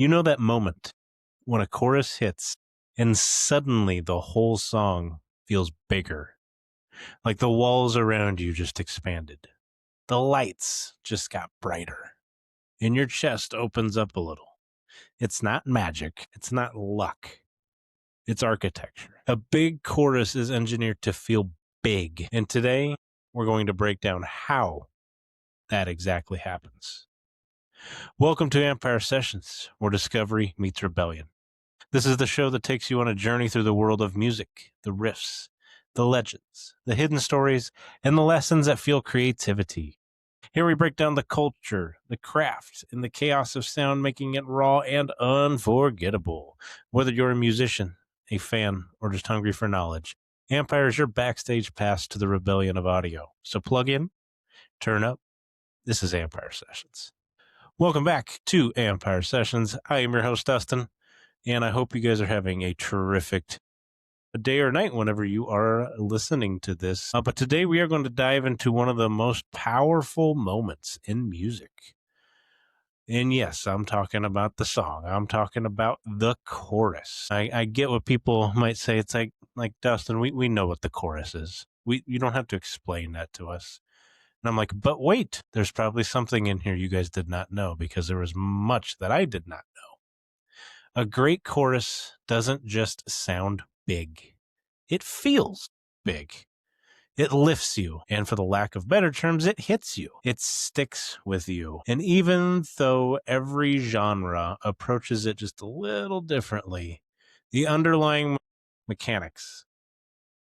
You know that moment when a chorus hits and suddenly the whole song feels bigger, like the walls around you just expanded. The lights just got brighter, and your chest opens up a little. It's not magic, it's not luck, it's architecture. A big chorus is engineered to feel big, and today we're going to break down how that exactly happens. Welcome to Ampyre Sessions, where discovery meets rebellion. This is the show that takes you on a journey through the world of music, the riffs, the legends, the hidden stories, and the lessons that fuel creativity. Here we break down the culture, the craft, and the chaos of sound, making it raw and unforgettable. Whether you're a musician, a fan, or just hungry for knowledge, Ampyre is your backstage pass to the rebellion of audio. So plug in, turn up. This is Ampyre Sessions. Welcome back to Ampyre Sessions. I am your host, Dustin, and I hope you guys are having a terrific day or night whenever you are listening to this. But today we are going to dive into one of the most powerful moments in music. And yes, I'm talking about the song. I'm talking about the chorus. I get what people might say. It's like Dustin, we know what the chorus is. You don't have to explain that to us. And I'm like, but wait, there's probably something in here you guys did not know, because there was much that I did not know. A great chorus doesn't just sound big. It feels big. It lifts you, and for the lack of better terms, it hits you. It sticks with you. And even though every genre approaches it just a little differently, the underlying mechanics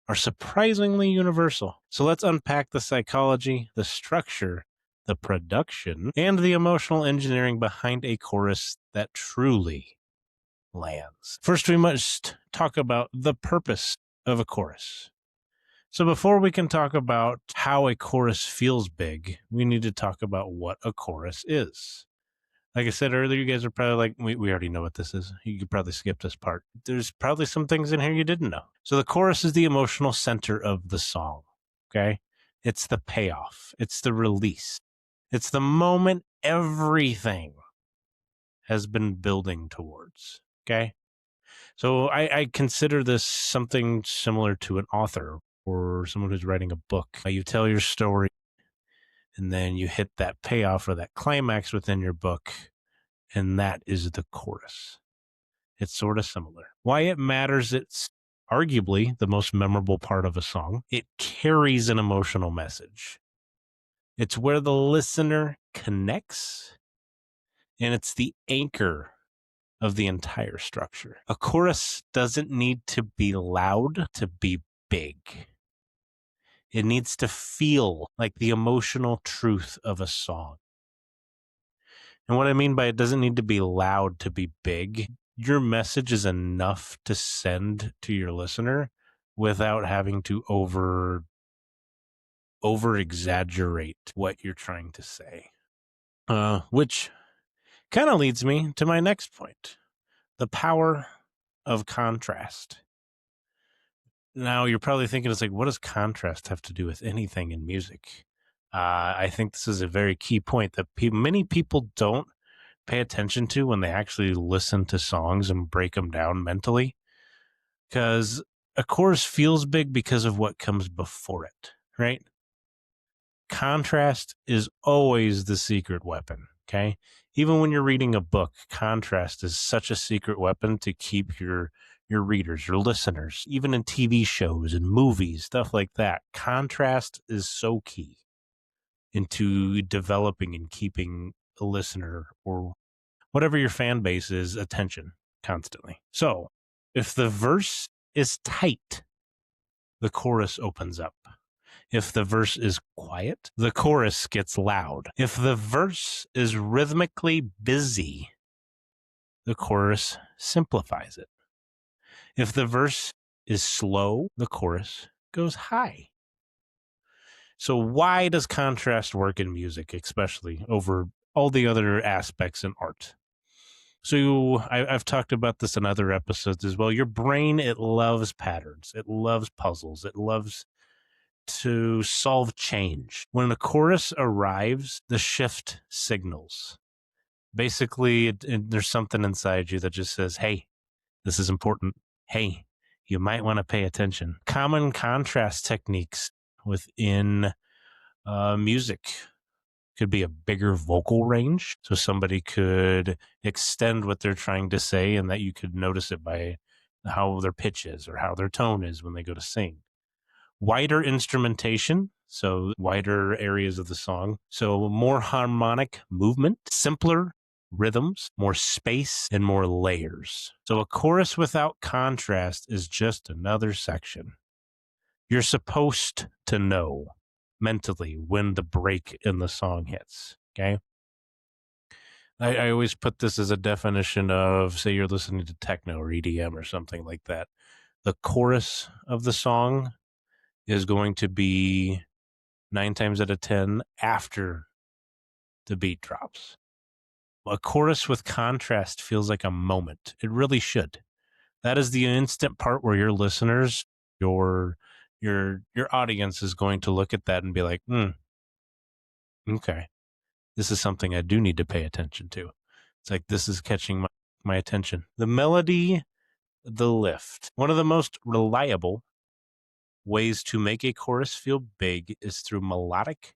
are surprisingly universal. So let's unpack the psychology, the structure, the production, and the emotional engineering behind a chorus that truly lands. First, we must talk about the purpose of a chorus. So before we can talk about how a chorus feels big, we need to talk about what a chorus is. Like I said earlier, you guys are probably like, we already know what this is. You could probably skip this part. There's probably some things in here you didn't know. So the chorus is the emotional center of the song, okay? It's the payoff. It's the release. It's the moment everything has been building towards, okay? So I consider this something similar to an author or someone who's writing a book. You tell your story, and then you hit that payoff or that climax within your book, and that is the chorus. It's sort of similar. Why it matters, it's arguably the most memorable part of a song. It carries an emotional message. It's where the listener connects, and it's the anchor of the entire structure. A chorus doesn't need to be loud to be big. It needs to feel like the emotional truth of a song. And what I mean by it doesn't need to be loud to be big, your message is enough to send to your listener without having to over exaggerate what you're trying to say. Which kind of leads me to my next point, the power of contrast. Now, you're probably thinking, it's like, what does contrast have to do with anything in music? I think this is a very key point that many people don't pay attention to when they actually listen to songs and break them down mentally. Because a chorus feels big because of what comes before it, right? Contrast is always the secret weapon, okay? Even when you're reading a book, contrast is such a secret weapon to keep your readers, your listeners, even in TV shows and movies, stuff like that. Contrast is so key into developing and keeping a listener or whatever your fan base is attention constantly. So if the verse is tight, the chorus opens up. If the verse is quiet, the chorus gets loud. If the verse is rhythmically busy, the chorus simplifies it. If the verse is slow, the chorus goes high. So why does contrast work in music, especially over all the other aspects in art? So I've talked about this in other episodes as well. Your brain, it loves patterns. It loves puzzles. It loves to solve change. When a chorus arrives, the shift signals. Basically, there's something inside you that just says, hey, this is important. Hey, you might want to pay attention. Common contrast techniques within music could be a bigger vocal range. So somebody could extend what they're trying to say, and that you could notice it by how their pitch is or how their tone is when they go to sing. Wider instrumentation, so wider areas of the song. So more harmonic movement, simpler rhythms, more space, and more layers. So a chorus without contrast is just another section. You're supposed to know mentally when the break in the song hits, okay? I always put this as a definition of, say you're listening to techno or EDM or something like that. The chorus of the song is going to be 9 times out of 10 after the beat drops. A chorus with contrast feels like a moment. It really should. That is the instant part where your listeners, your audience is going to look at that and be like, okay, this is something I do need to pay attention to. It's like, this is catching my attention. The melody, the lift. One of the most reliable ways to make a chorus feel big is through melodic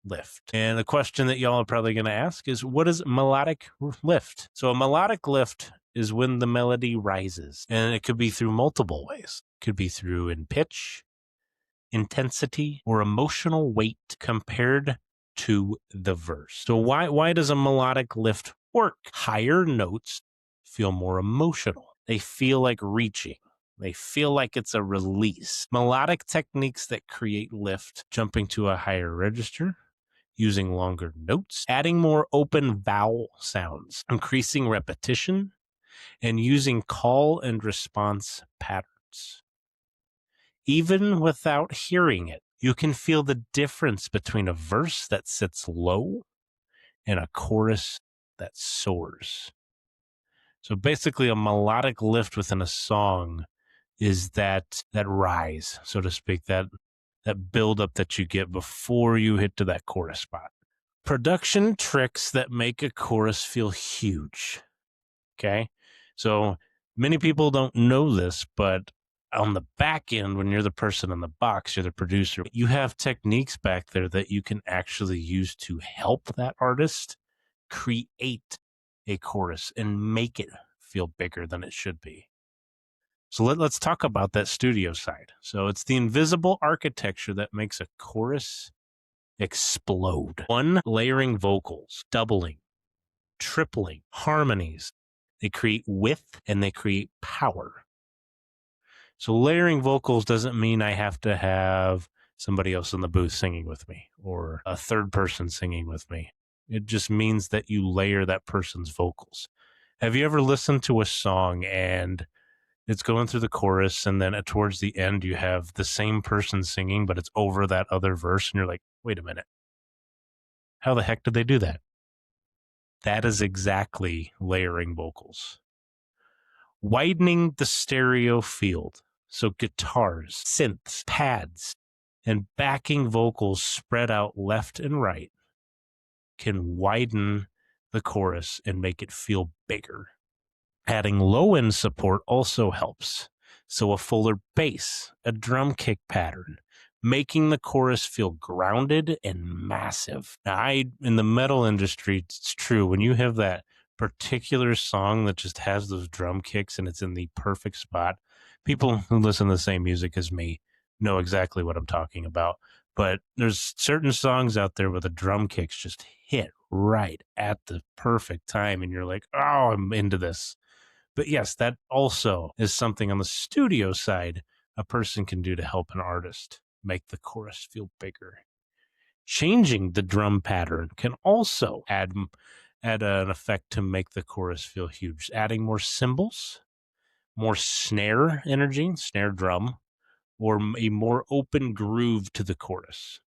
lift. And the question that y'all are probably going to ask is, what is melodic lift? So a melodic lift is when the melody rises, and it could be through multiple ways. It could be through in pitch, intensity, or emotional weight compared to the verse. So why does a melodic lift work? Higher notes feel more emotional. They feel like reaching. They feel like it's a release. Melodic techniques that create lift, jumping to a higher register, using longer notes, adding more open vowel sounds, increasing repetition, and using call and response patterns. Even without hearing it, you can feel the difference between a verse that sits low and a chorus that soars. So basically, a melodic lift within a song is that rise, so to speak, that build up that you get before you hit to that chorus spot. Production tricks that make a chorus feel huge. Okay. So many people don't know this, but on the back end, when you're the person in the box, you're the producer, you have techniques back there that you can actually use to help that artist create a chorus and make it feel bigger than it should be. So let's talk about that studio side. So it's the invisible architecture that makes a chorus explode. One, layering vocals, doubling, tripling, harmonies. They create width and they create power. So layering vocals doesn't mean I have to have somebody else in the booth singing with me or a third person singing with me. It just means that you layer that person's vocals. Have you ever listened to a song and it's going through the chorus, and then towards the end you have the same person singing, but it's over that other verse, and you're like, wait a minute, how the heck did they do that? That is exactly layering vocals. Widening the stereo field, so guitars, synths, pads, and backing vocals spread out left and right can widen the chorus and make it feel bigger. Adding low-end support also helps. So a fuller bass, a drum kick pattern, making the chorus feel grounded and massive. Now, in the metal industry, it's true. When you have that particular song that just has those drum kicks and it's in the perfect spot, people who listen to the same music as me know exactly what I'm talking about. But there's certain songs out there where the drum kicks just hit right at the perfect time, and you're like, oh, I'm into this. But yes, that also is something on the studio side a person can do to help an artist make the chorus feel bigger. Changing the drum pattern can also add an effect to make the chorus feel huge. Adding more cymbals, more snare energy, snare drum, or a more open groove to the chorus.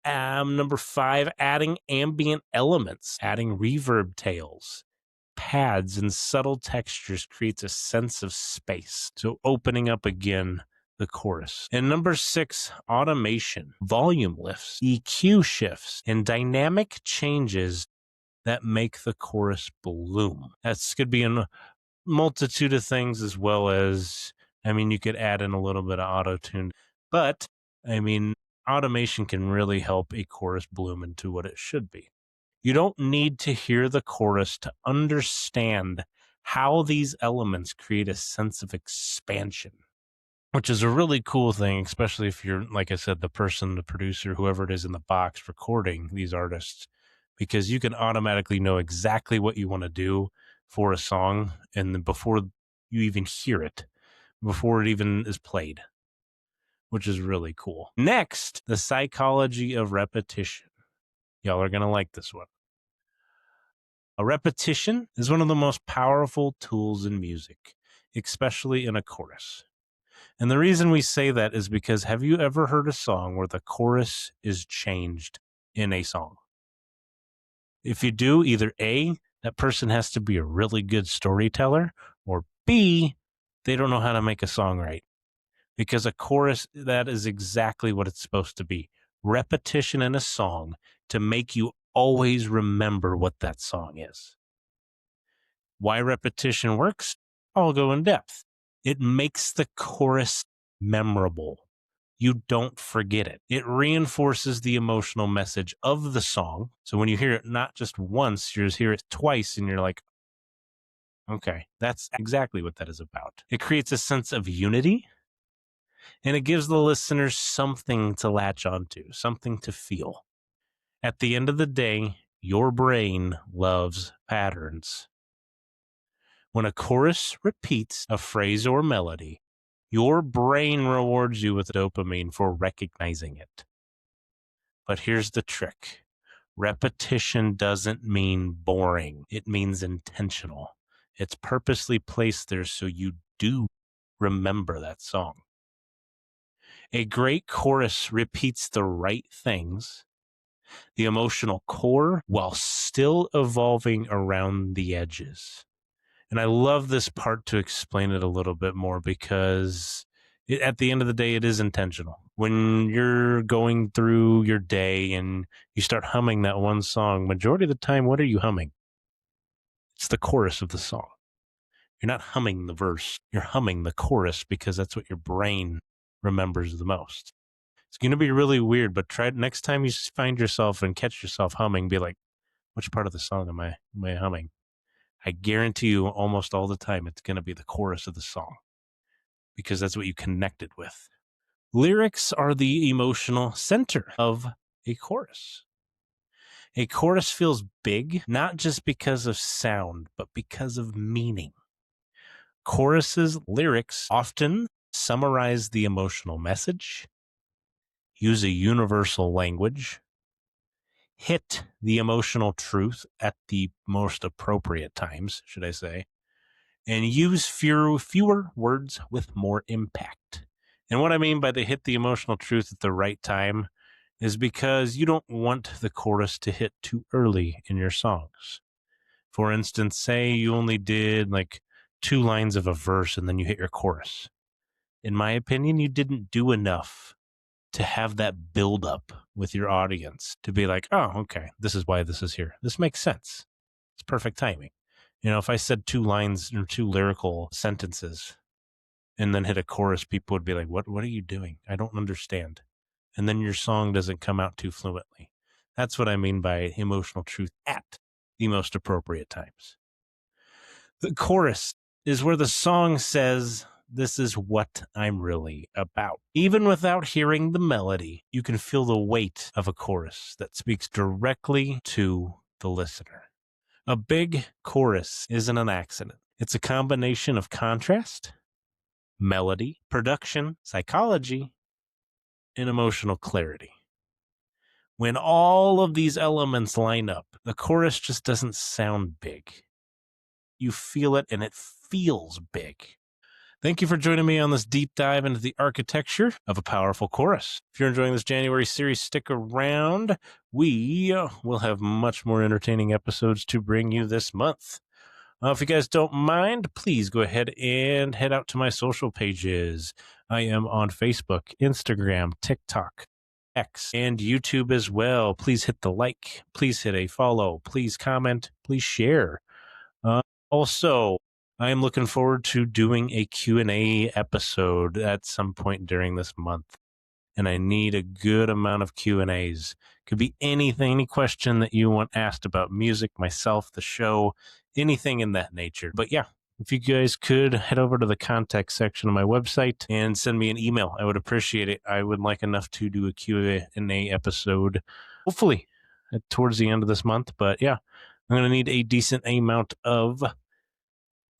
Number 5, adding ambient elements, adding reverb tails, pads, and subtle textures creates a sense of space. So opening up again the chorus. And number 6, automation, volume lifts, EQ shifts, and dynamic changes that make the chorus bloom. That's could be a multitude of things, as well as, I mean, you could add in a little bit of auto-tune, but I mean, automation can really help a chorus bloom into what it should be. You don't need to hear the chorus to understand how these elements create a sense of expansion, which is a really cool thing, especially if you're, like I said, the person, the producer, whoever it is in the box recording these artists, because you can automatically know exactly what you want to do for a song, and then before you even hear it, before it even is played, which is really cool. Next, the psychology of repetition. Y'all are going to like this one. A repetition is one of the most powerful tools in music, especially in a chorus. And the reason we say that is because, have you ever heard a song where the chorus is changed in a song? If you do, either A, that person has to be a really good storyteller, or B, they don't know how to make a song right. Because a chorus, that is exactly what it's supposed to be. Repetition in a song to make you always remember what that song is. Why repetition works? I'll go in depth. It makes the chorus memorable. You don't forget it. It reinforces the emotional message of the song. So when you hear it not just once, you just hear it twice and you're like, okay, that's exactly what that is about. It creates a sense of unity, and it gives the listeners something to latch onto, something to feel. At the end of the day, your brain loves patterns. When a chorus repeats a phrase or melody, your brain rewards you with dopamine for recognizing it. But here's the trick. Repetition doesn't mean boring. It means intentional. It's purposely placed there so you do remember that song. A great chorus repeats the right things, the emotional core, while still evolving around the edges. And I love this part to explain it a little bit more, because at the end of the day, it is intentional. When you're going through your day and you start humming that one song, majority of the time, what are you humming? It's the chorus of the song. You're not humming the verse. You're humming the chorus because that's what your brain remembers the most. It's going to be really weird, but try it next time you find yourself and catch yourself humming, be like, which part of the song am I humming? I guarantee you almost all the time it's going to be the chorus of the song, because that's what you connected with. Lyrics are the emotional center of a chorus. A chorus feels big, not just because of sound, but because of meaning. Choruses' lyrics often summarize the emotional message, use a universal language, hit the emotional truth at the most appropriate times, should I say, and use fewer words with more impact. And what I mean by they hit the emotional truth at the right time is because you don't want the chorus to hit too early in your songs. For instance, say you only did like 2 lines of a verse and then you hit your chorus. In my opinion, you didn't do enough to have that build up with your audience to be like, oh, okay, this is why this is here. This makes sense. It's perfect timing. You know, if I said 2 lines or 2 lyrical sentences and then hit a chorus, people would be like, what are you doing? I don't understand. And then your song doesn't come out too fluently. That's what I mean by emotional truth at the most appropriate times. The chorus is where the song says, this is what I'm really about. Even without hearing the melody, you can feel the weight of a chorus that speaks directly to the listener. A big chorus isn't an accident. It's a combination of contrast, melody, production, psychology, and emotional clarity. When all of these elements line up, the chorus just doesn't sound big. You feel it, and it feels big. Thank you for joining me on this deep dive into the architecture of a powerful chorus. If you're enjoying this January series, stick around. We will have much more entertaining episodes to bring you this month. If you guys don't mind, please go ahead and head out to my social pages. I am on Facebook, Instagram, TikTok, X and YouTube as well. Please hit the like. Please hit a follow. Please comment. Please share. Also, I am looking forward to doing a Q&A episode at some point during this month. And I need a good amount of Q&As. Could be anything, any question that you want asked about music, myself, the show, anything in that nature. But yeah, if you guys could head over to the contact section of my website and send me an email, I would appreciate it. I would like enough to do a Q&A episode, hopefully towards the end of this month. But yeah, I'm going to need a decent amount of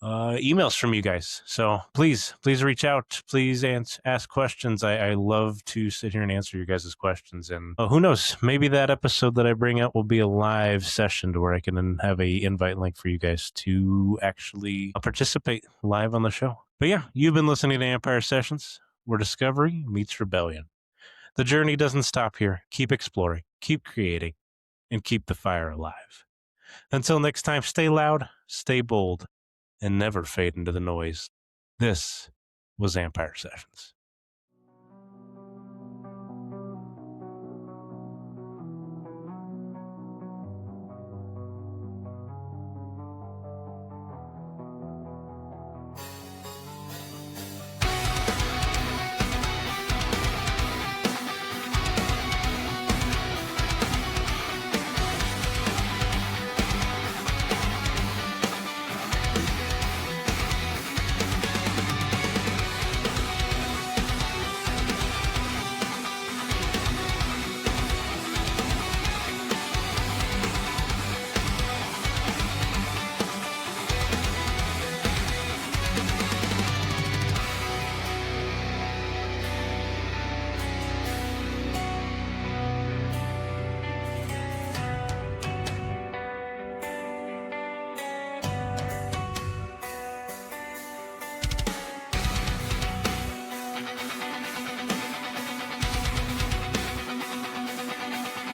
emails from you guys. So please reach out. Please ask questions. I love to sit here and answer your guys' questions. And who knows, maybe that episode that I bring out will be a live session to where I can have a invite link for you guys to actually participate live on the show. But yeah, you've been listening to Ampyre Sessions, where discovery meets rebellion. The journey doesn't stop here. Keep exploring, keep creating, and keep the fire alive. Until next time, stay loud, stay bold, and never fade into the noise. This was Ampyre Sessions.